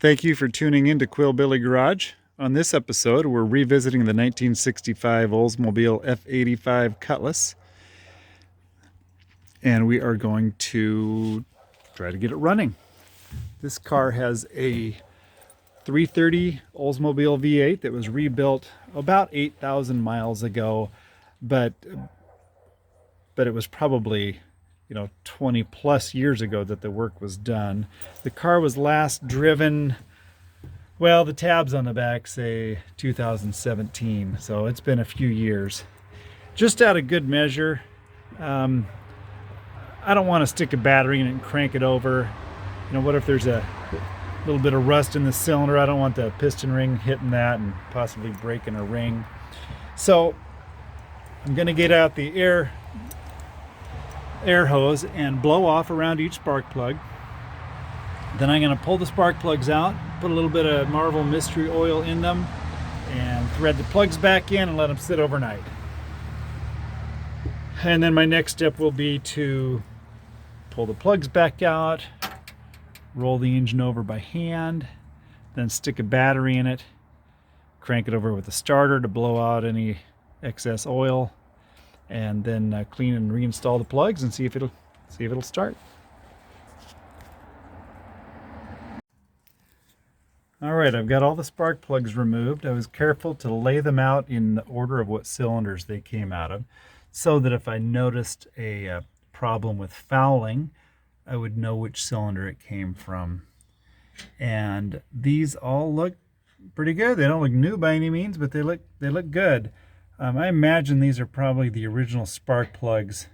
Thank you for tuning in to Quillbilly Garage. On this episode, we're revisiting the 1965 Oldsmobile F85 Cutlass, and we are going to try to get it running. This car has a 330 Oldsmobile V8 that was rebuilt about 8,000 miles ago, but it was probably 20 plus years ago that the work was done. The car was last driven, well, the tabs on the back say 2017, so it's been a few years. Just out of good measure, I don't want to stick a battery in it and crank it over. What if there's a little bit of rust in the cylinder? I don't want the piston ring hitting that and possibly breaking a ring. So I'm going to get out the air hose and blow off around each spark plug. Then I'm going to pull the spark plugs out, put a little bit of Marvel Mystery Oil in them, and thread the plugs back in and let them sit overnight. And then my next step will be to pull the plugs back out, roll the engine over by hand, then stick a battery in it, crank it over with a starter to blow out any excess oil, and then clean and reinstall the plugs and see if it'll start. All right, I've got all the spark plugs removed. I was careful to lay them out in the order of what cylinders they came out of, so that if I noticed a problem with fouling, I would know which cylinder it came from. And these all look pretty good. They don't look new by any means, but they look good. I imagine these are probably the original spark plugs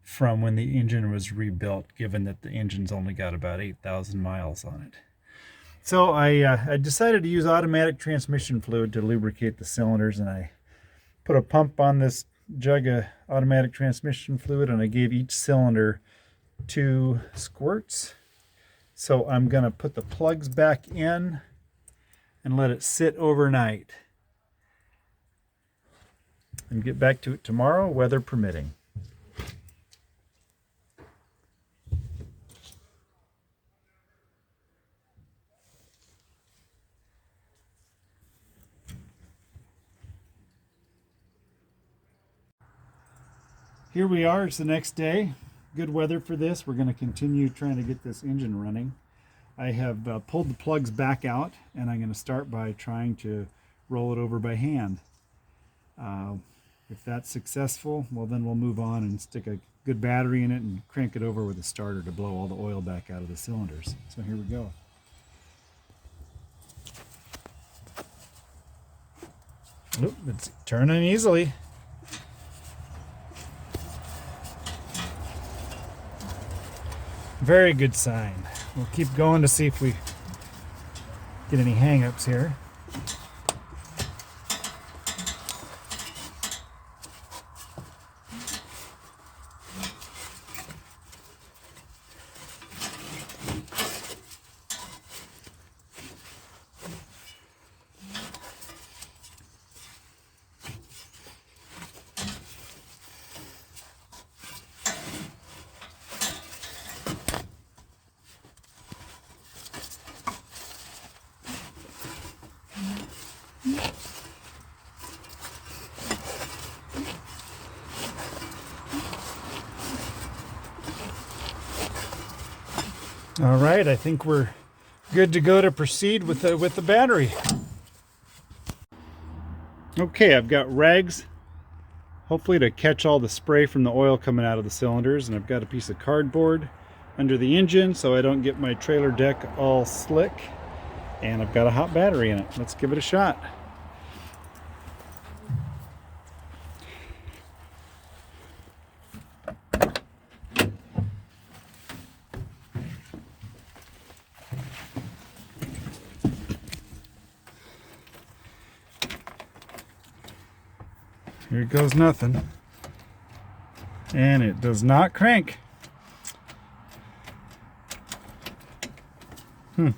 from when the engine was rebuilt, given that the engine's only got about 8,000 miles on it. So I decided to use automatic transmission fluid to lubricate the cylinders, and I put a pump on this jug of automatic transmission fluid, and I gave each cylinder 2 squirts. So I'm going to put the plugs back in and let it sit overnight and get back to it tomorrow, weather permitting. Here we are, it's the next day. Good weather for this. We're going to continue trying to get this engine running. I have pulled the plugs back out, and I'm going to start by trying to roll it over by hand. If that's successful, well, then we'll move on and stick a good battery in it and crank it over with a starter to blow all the oil back out of the cylinders. So here we go. Oop, it's turning easily. Very good sign. We'll keep going to see if we get any hang-ups here. All right, I think we're good to go to proceed with the battery. Okay, I've got rags, hopefully to catch all the spray from the oil coming out of the cylinders, and I've got a piece of cardboard under the engine so I don't get my trailer deck all slick, and I've got a hot battery in it. Let's give it a shot. Here goes nothing. And it does not crank. Oh,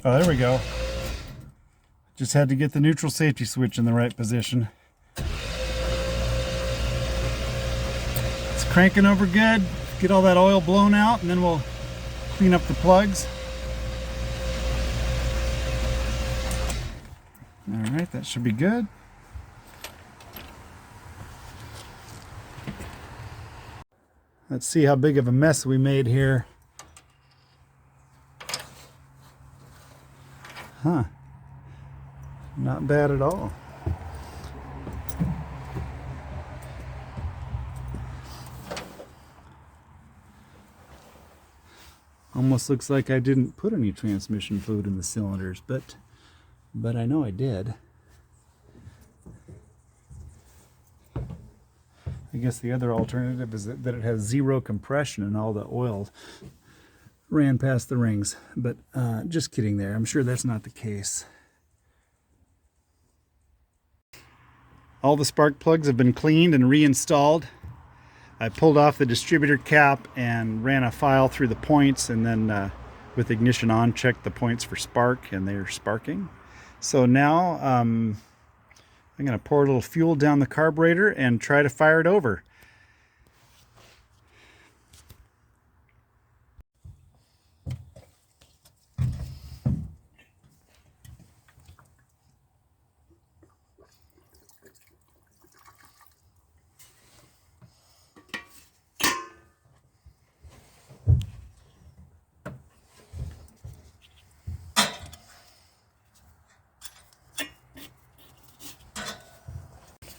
there we go. Just had to get the neutral safety switch in the right position. It's cranking over good. Get all that oil blown out, and then we'll clean up the plugs. All right, that should be good. Let's see how big of a mess we made here. Huh. Not bad at all. Almost looks like I didn't put any transmission fluid in the cylinders, but I know I did. I guess the other alternative is that it has zero compression and all the oil ran past the rings. But just kidding there. I'm sure that's not the case. All the spark plugs have been cleaned and reinstalled. I pulled off the distributor cap and ran a file through the points, and then with ignition on, checked the points for spark, and they're sparking. So now I'm going to pour a little fuel down the carburetor and try to fire it over.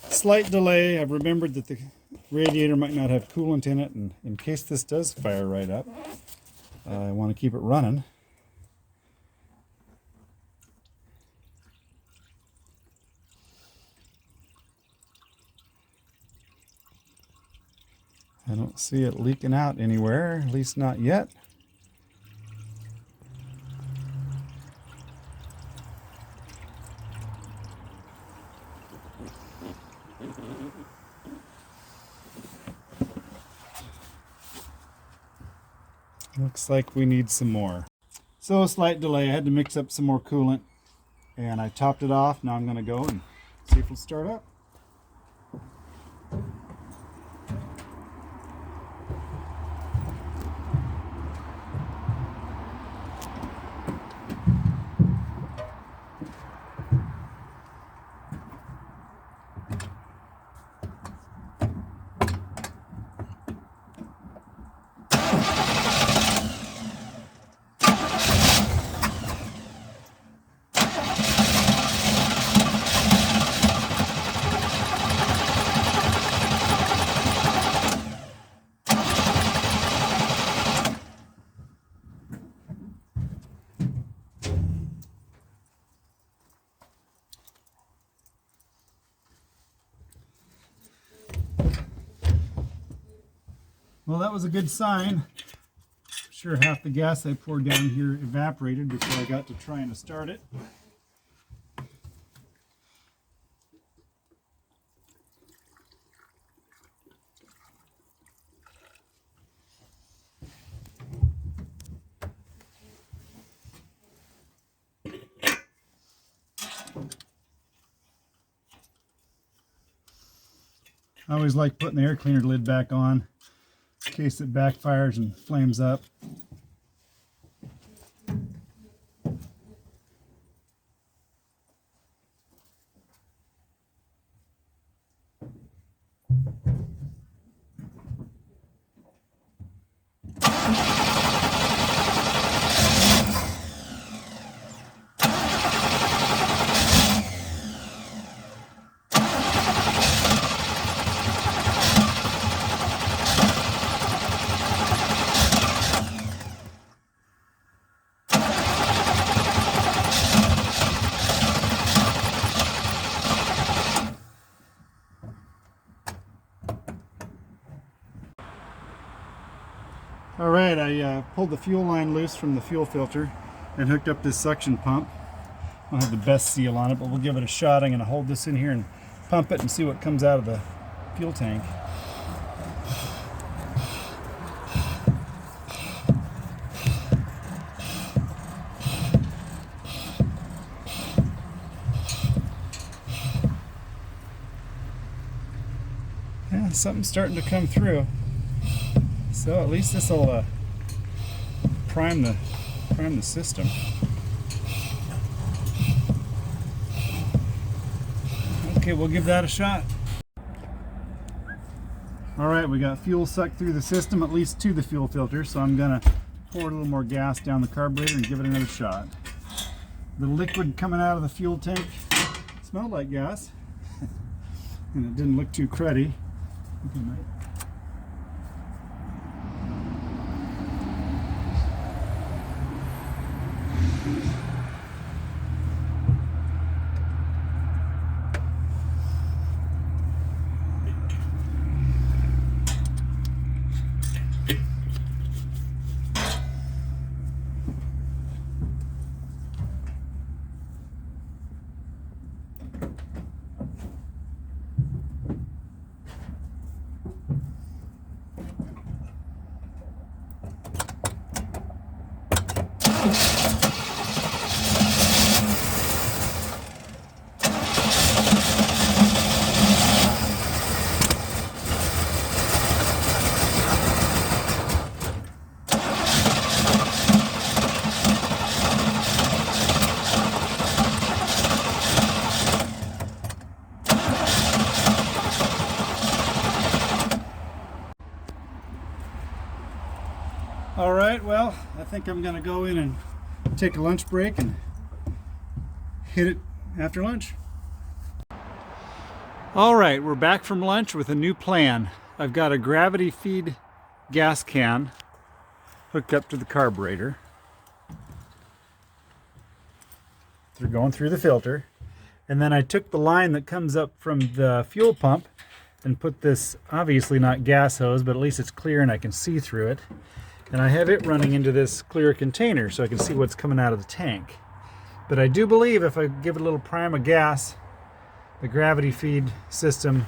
Slight delay. I've remembered that the radiator might not have coolant in it, and in case this does fire right up, I want to keep it running. I don't see it leaking out anywhere, at least not yet. Looks like we need some more. So a slight delay. I had to mix up some more coolant, and I topped it off. Now I'm going to go and see if it'll start up. Well, that was a good sign. I'm sure half the gas I poured down here evaporated before I got to trying to start it. I always like putting the air cleaner lid back on in case it backfires and flames up. Alright, I pulled the fuel line loose from the fuel filter and hooked up this suction pump. I don't have the best seal on it, but we'll give it a shot. I'm going to hold this in here and pump it and see what comes out of the fuel tank. Something's starting to come through. So at least this will prime the system. Okay, we'll give that a shot. All right, we got fuel sucked through the system, at least to the fuel filter, so I'm gonna pour a little more gas down the carburetor and give it another shot. The liquid coming out of the fuel tank smelled like gas, and it didn't look too cruddy. All right, well, I think I'm gonna go in and take a lunch break and hit it after lunch. All right, we're back from lunch with a new plan. I've got a gravity feed gas can hooked up to the carburetor. They're going through the filter. And then I took the line that comes up from the fuel pump and put this, obviously not gas hose, but at least it's clear and I can see through it. And I have it running into this clear container so I can see what's coming out of the tank. But I do believe if I give it a little prime of gas, the gravity feed system,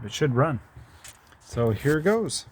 it should run. So here goes.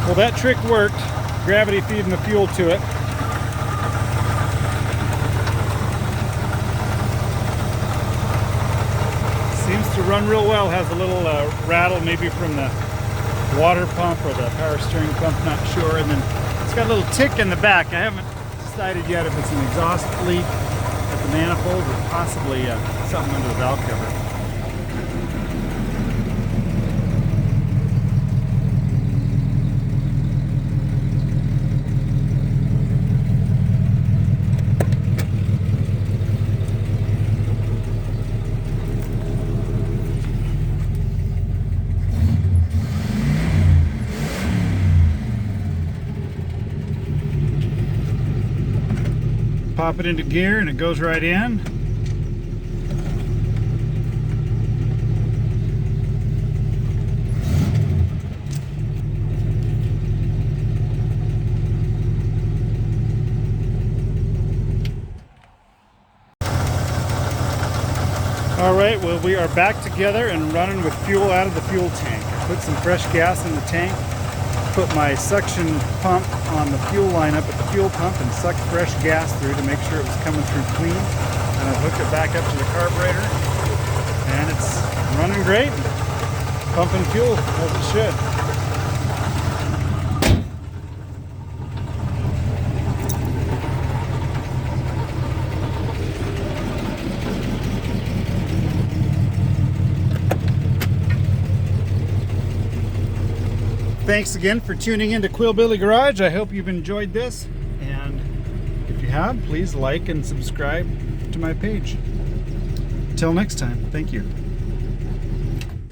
Well, that trick worked, gravity feeding the fuel to it. Seems to to run real well. Has a little rattle maybe from the water pump or the power steering pump, not sure. And then it's got a little tick in the back. I haven't decided yet if it's an exhaust leak at the manifold or possibly something under the valve cover. Pop it into gear and it goes right in. All right, well, we are back together and running with fuel out of the fuel tank. I put some fresh gas in the tank, put my suction pump on the fuel line up at the fuel pump and sucked fresh gas through to make sure it was coming through clean. And I've hooked it back up to the carburetor and it's running great, pumping fuel as it should. Thanks again for tuning into Quillbilly Garage. I hope you've enjoyed this, and if you have, please like and subscribe to my page. Till next time, thank you.